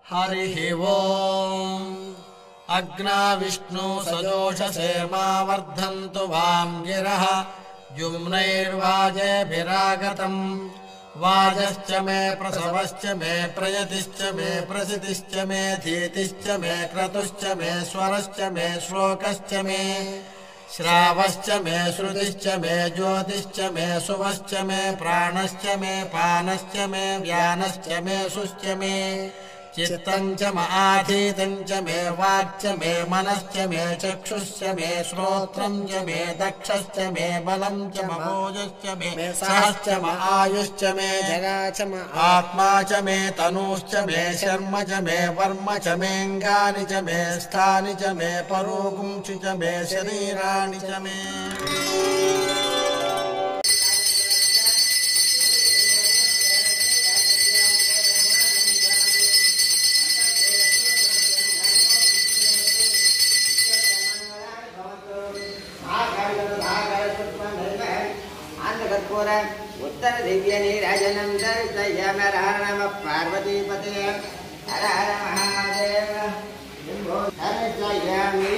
हरिः ओम् अग्ना विष्णु सजोषसे मा वर्धन्तु वां गिरः जुम्नैर्वाजेभिरागतम् वाजश्च मे प्रसवश्च मे प्रयतिश्च मे प्रसितिश्च मे धीतिश्च मे क्रतुश्च मे स्वरश्च मे श्लोकश्च मे श्रावश्च मे श्रुतिश्च मे ज्योतिश्च मे सुवश्च मे प्राणश्च मे पानश्च मे व्यानश्च मे शुश्च मे चित्तं च आधीतं च मे वाक्च मे मनश्च मे चक्षुश्च मे श्रोत्रं च मे दक्षश्च मे बलं च महोजश्च मे सहश्च म आयुश्च मे जगा च म आत्मा च मे तनूश्च मे शर्म च मे वर्म च मेऽङ्गानि च मे स्थानि च मे परोगुंसि च मे शरीराणि च मे उत्तर दिव्य नीराजनम दर्शयाम हर नम पार्वतीपते हर हर महादेव दर्शयामि।